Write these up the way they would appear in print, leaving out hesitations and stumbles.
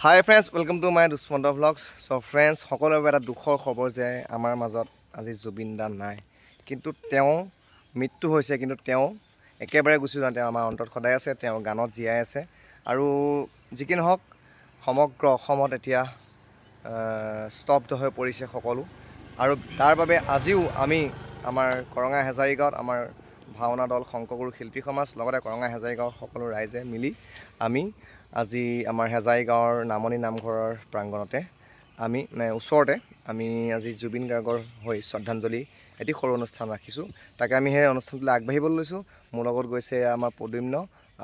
Hi friends, welcome to my Dusmanta Vlogs. So friends, সকলোৰে এটা দুখৰ খবৰ যে আমাৰ মাজত আজি জুবিন দা নাই। কিন্তু তেওঁ মৃত্যু হৈছে, কিন্তু তেওঁ একেবাৰে গুচি যোৱা তেওঁ আমাৰ অন্তৰত সদায় আছে, তেওঁ গানত জীয়াই আছে। আৰু যি কি নহওক সমগ্ৰ অসমত এতিয়া স্তব্ধ হৈ পৰিছে সকলো। আৰু তাৰ বাবে আজিও আমি আমাৰ কৰঙা হেজাৰীগাঁৱত আমাৰ ভাওনা দল শংকৰগুৰু শিল্পী সমাজ লগতে কৰঙা হেজাৰীগাঁৱৰ সকলো ৰাইজে মিলি আমি আজি আমাৰ হেজাৰীগাঁৱৰ নামনি নামঘৰৰ প্ৰাংগণতে আমি ওচৰতে আমি আজি জুবিন গাৰ্গৰ হৈ শ্ৰদ্ধাঞ্জলি এটি সৰু অনুষ্ঠান ৰাখিছোঁ। তাকে আমি সেই অনুষ্ঠানটোলৈ আগবাঢ়িবলৈ লৈছোঁ। মোৰ লগত গৈছে আমাৰ প্ৰদ্যুম্ন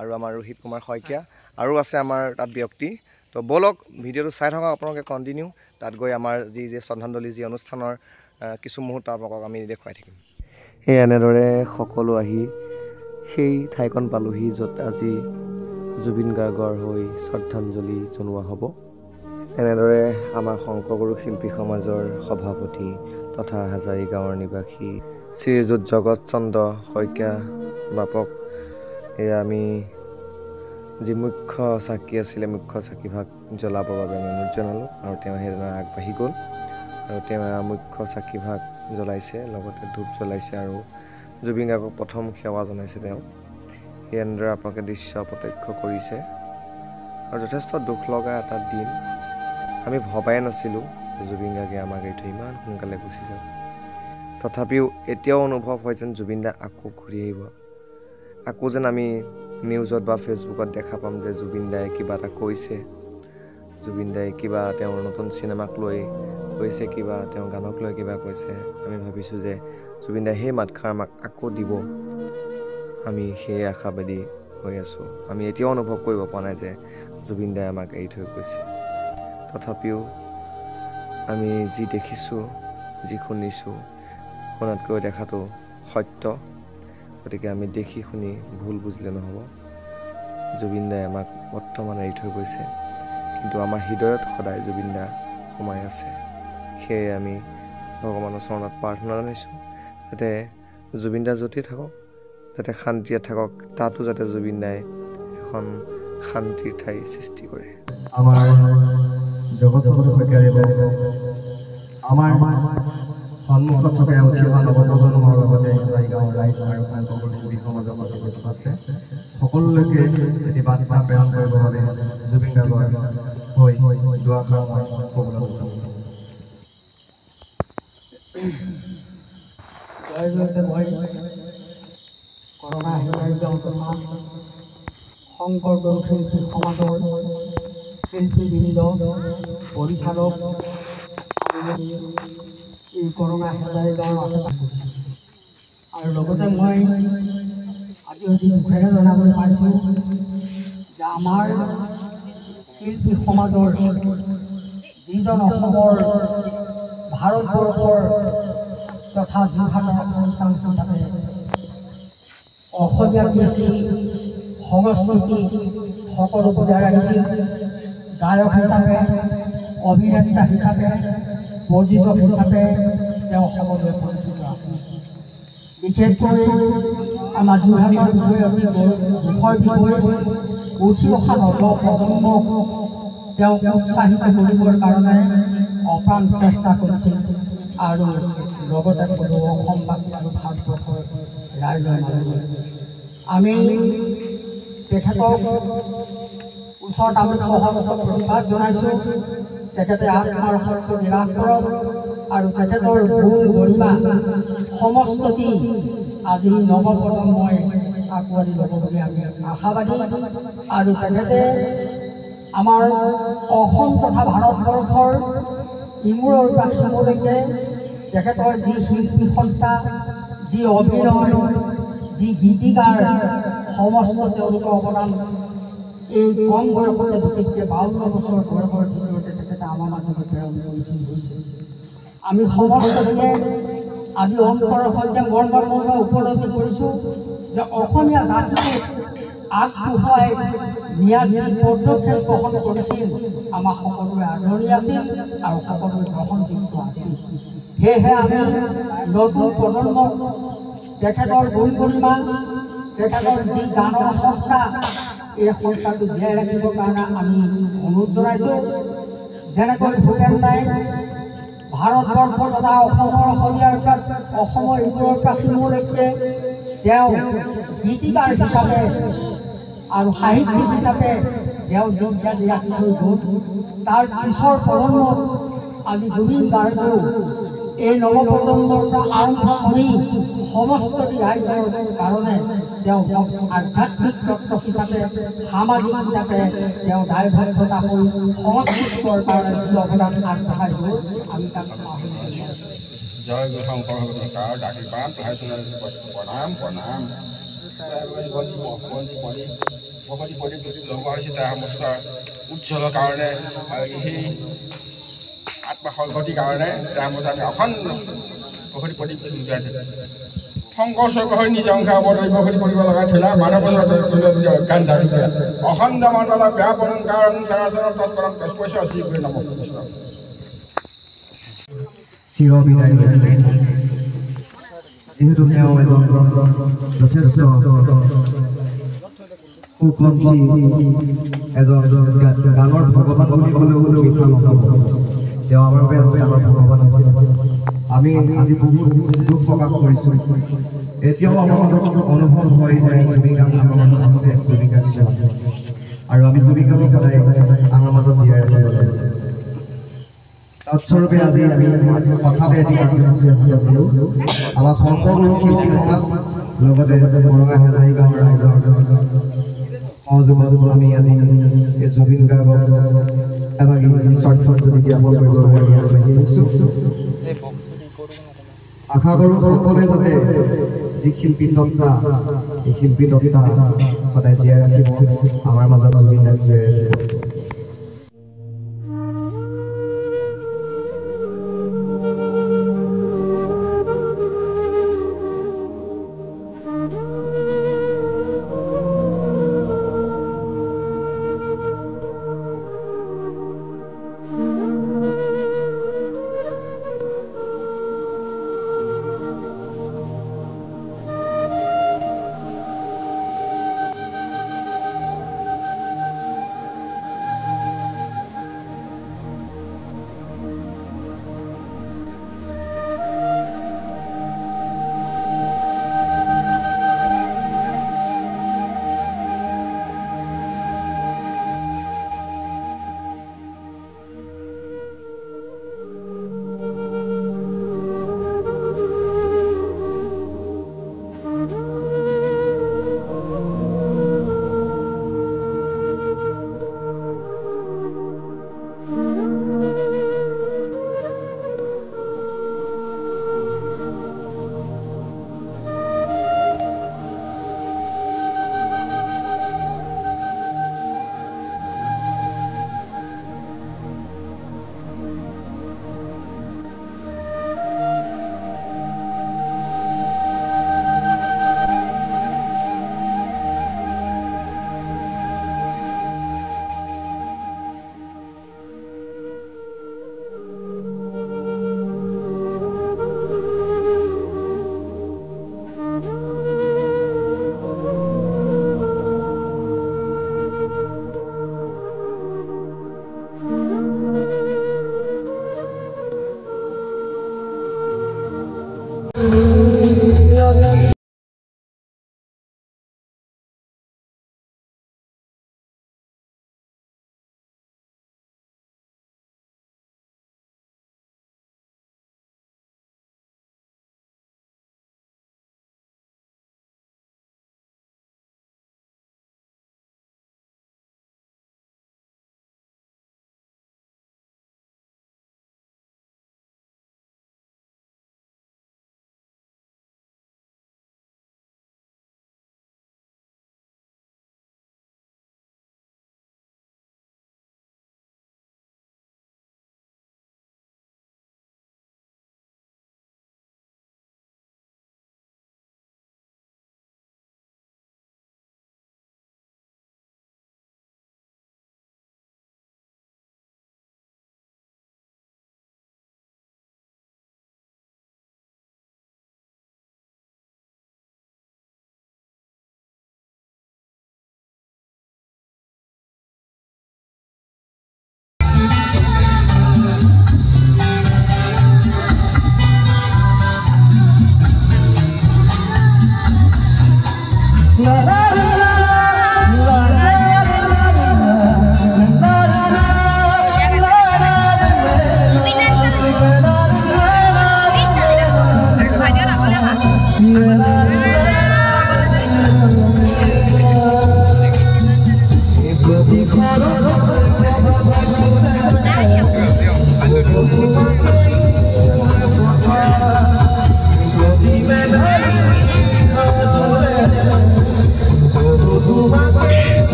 আৰু আমাৰ ৰোহিত কুমাৰ শইকীয়া আৰু আছে আমাৰ তাত ব্যক্তি। তো বলক ভিডিঅ'টো চাই থাকক আপোনালোকে কণ্টিনিউ। তাত গৈ আমাৰ যি শ্ৰদ্ধাঞ্জলি যি অনুষ্ঠানৰ কিছু মুহূৰ্ত আপোনালোকক আমি দেখুৱাই থাকিম। সেই এনেদৰে সকলো আহি সেই ঠাইকণ পালোহি য'ত আজি জুবিন গাৰ্গৰ হৈ শ্ৰদ্ধাঞ্জলি জনোৱা হ'ব। এনেদৰে আমাৰ শংকৰগুৰু শিল্পী সমাজৰ সভাপতি তথা হাজাৰীগাঁৱৰ নিবাসী শ্ৰীযুত জগত চন্দ্ৰ শইকীয়া বাপক এয়া আমি যি মুখ্য চাকি আছিলে মুখ্য চাকিভাগ জ্বলাবৰ বাবে আমি অনুৰোধ জনালোঁ আৰু তেওঁ সেইদৰে আগবাঢ়ি গ'ল আৰু তেওঁ মুখ্য চাকিভাগ জ্বলাইছে, লগতে ধূপ জ্বলাইছে আৰু জুবিন গাৰ্গক প্ৰথম সেৱা জনাইছে। তেওঁ এনেদৰে আপোনালোকে দৃশ্য প্ৰত্যক্ষ কৰিছে আৰু যথেষ্ট দুখ লগা এটা দিন। আমি ভবাই নাছিলোঁ যে জুবিন গাৰ্গে আমাক এৰি থৈ ইমান সোনকালে গুচি যাব। তথাপিও এতিয়াও অনুভৱ হয় যেন জুবিন দা আকৌ ঘূৰি আহিব, আকৌ যেন আমি নিউজত বা ফেচবুকত দেখা পাম যে জুবিন দাই কিবা এটা কৈছে, জুবিন দাই কিবা তেওঁৰ নতুন চিনেমাক লৈ কৈছে, কিবা তেওঁৰ গানক লৈ কিবা কৈছে। আমি ভাবিছোঁ যে জুবিন দাই সেই মাতষাৰ আমাক আকৌ দিব, আমি সেই আশাবাদী হৈ আছোঁ। আমি এতিয়াও অনুভৱ কৰিব পৰা নাই যে জুবিন দাই আমাক এৰি থৈ গৈছে। তথাপিও আমি যি দেখিছোঁ, যি শুনিছোঁ, শুনাতকৈ দেখাটো সত্য। গতিকে আমি দেখি শুনি ভুল বুজিলে নহ'ব। জুবিন দাই আমাক বৰ্তমান এৰি থৈ গৈছে, কিন্তু আমাৰ হৃদয়ত সদায় জুবিন দা সোমাই আছে। সেয়ে আমি ভগৱানৰ চৰণত প্ৰাৰ্থনা জনাইছোঁ যাতে জুবিন দা য'তেই থাকক, যাতে শান্তিৰে থাকক, তাতো যাতে জুবিন দাই এখন শান্তিৰ ঠাই সৃষ্টি কৰে। আমাৰ জগত চন্দ্ৰ শইকীয়াদেৱ আমাৰ সন্মুখত থকা উঠি অহা নৱপ্ৰজন্মৰ লগতে হেজাৰীগাঁৱৰ ৰাইজ আৰু শংকৰগুৰু শিল্পী সমাজৰ লগত আছে সকলোলৈকে এটি বাৰ্তা প্ৰেৰণ কৰিবৰ বাবে জুবিন গাৰ্গৰ হৈ দুআষাৰ মই ক'বলৈ জয়তে মই কৰঙা হেজাৰীগাঁও তথা শংকৰগুৰু শিল্পী সমাজৰ শিল্পীবৃন্দ পৰিচালক এই কৰঙা হেজাৰীগাঁৱৰ আৰু লগতে মই আজি অতি দুখেৰে জনাবলৈ পাইছোঁ যে আমাৰ শিল্পী সমাজৰ যিজন অসমৰ ভাৰতবৰ্ষৰ তথা যোৰহাটৰ সন্তান হিচাপে অসমীয়া কৃষ্টি সংস্কৃতি সকলো বজাই ৰাখিছিল, গায়ক হিচাপে, অভিনেতা হিচাপে, প্ৰযোজক হিচাপে তেওঁ সকলোৱে পৰিচিত আছিল। বিশেষকৈ আমাৰ যোৰহাটৰ বিষয়ে অতি দুখৰ বিষয়ে উঠি অহা নৱপ্ৰজন্মক তেওঁক উৎসাহিত কৰিবৰ কাৰণে অপ্ৰাণ চেষ্টা কৰিছিল আৰু লগতে কোনো অসমবাসী আৰু ভাৰতবৰ্ষৰ ৰাইজৰ মাজলৈ আমি তেখেতক ওচৰত আমি সহস্ৰ প্ৰণিপাত জনাইছোঁ। তেখেতে আত্মাৰ সত্য নিৰাশ কৰক আৰু তেখেতৰ গুণ গৰিমা সমস্তটি আজি নৱপ্ৰজন্মই আঁকোৱালি ল'ব বুলি আমি আশাবাদী। আৰু তেখেতে আমাৰ অসম তথা ভাৰতবৰ্ষৰ ইমূৰৰ পৰা সিমূৰলৈকে তেখেতৰ যি শিল্পী সত্তা, যি অভিনয়, যি গীতিকাৰ সমস্ত তেওঁলোকৰ অৱদান এই কম বয়সতে বিশেষকৈ 52 বছৰ বয়সৰ ভিতৰতে তেখেতে আমাৰ মাজলৈ প্ৰেৰণ হৈছে। আমি সমস্তটিয়ে আজি অন্তৰৰ সৈতে মৰ্মে উপলব্ধি কৰিছোঁ যে অসমীয়া জাতিটোক আগবঢ়াই নিয়াত যি পদক্ষেপ গ্ৰহণ কৰিছিল আমাৰ সকলোৰে আদৰণি আছিল আৰু সকলোৰে গ্ৰহণযোগ্য আছিল। সেয়েহে আমি নতুন প্ৰজন্মক তেখেতৰ গুণ গৰিমা, তেখেতৰ যি গানৰ সত্তা, এই সত্তাটো জীয়াই ৰাখিবৰ কাৰণে আমি অনুৰোধ জনাইছোঁ। যেনেকৈ ভূপেন দাই ভাৰতবৰ্ষ তথা অসমৰ অসমৰ ইমূৰৰ পৰা সিমূৰলৈকে তেওঁ গীতিকাৰ হিচাপে আৰু সাহিত্যিক হিচাপে তেওঁ দিন জানি ৰাখি থৈ গ'ল। তাৰ পিছৰ প্ৰজন্মত আজি জুবিন গাৰ্গেও এই নৱপ্ৰজন্মৰ পৰা আৰম্ভ কৰি সমস্ত ৰাইজৰ কাৰণে তেওঁ আধ্যাত্মিক তত্ত্ব হিচাপে সামাজিক হিচাপে তেওঁ দায়বদ্ধতা হৈ সংস্কৃতিৰ কাৰণে যি অৱদান আগবঢ়াই গ'ল আমি তাক জয় গুৰু শংকৰ ভগৱতৰ আশীৰ্বাদ প্ৰণাম প্ৰণাম ভগৱতী প্ৰদীপ লগোৱা হৈছে তাৰ সমস্ত উজ্জ্বলৰ কাৰণে আৰু সেই আত্মসংগতিৰ কাৰণে তাৰ সমস্ত আমি অখণ্ড ভগৱতী প্ৰদীপ আছে শংকৰ স্বৰূপ নিজৰ অংশ অৱতৰি ভগৱতী কৰিব লগা থৈলা মানৱ অজ্ঞান ধাৰি অখণ্ড মণ্ডল ব্যাপন কাৰণ চৰাচৰ তৎপৰম তৎপস্য শ্ৰী গুৰু নমঃ কৃষ্ণ চিৰবিদায় লৈছে। যিহেতু তেওঁ এজন যথেষ্ট সুকণ্ঠী এজন গানৰ ভগৱান বুলি ক'লেও মিছা নহ'ব। তেওঁ আমাৰ বাবে আমাৰ ভগৱান আছিল। আমি আজি বহুত দুখ প্ৰকাশ কৰিছোঁ। এতিয়াও আমাৰ মাজত অনুভৱ হয় যে জুবিন গাৰ্গ আমাৰ মাজত আছে, জুবিন গাৰ্গ আৰু আমি জুবিন গাৰ্গক সদায় আমাৰ মাজত জীয়াই ৰাখিব লাগিব। তৎস্বৰূপে আজি আমি হঠাতে এটি কাৰ্যসূচী হাতত ল'লোঁ। আমাৰ শংকৰগুৰু শিল্পী সমাজ লগতে বৰঙা হেজাৰী গাঁৱৰ ৰাইজৰ সহযোগত আমি আজি এই জুবিন গাৰ্গক এভাগি শ্ৰদ্ধাঞ্জলি জ্ঞাপন কৰিবৰ বাবে আগবাঢ়ি আহিছোঁ। আশা কৰোঁ সকলোৱে যাতে যি শিল্পী তত্ত্বা এই শিল্পী তত্ত্বা সদায় জীয়াই ৰাখিব, আমাৰ মাজত জুবিন গাৰ্গ জীয়াই ৰাখিব।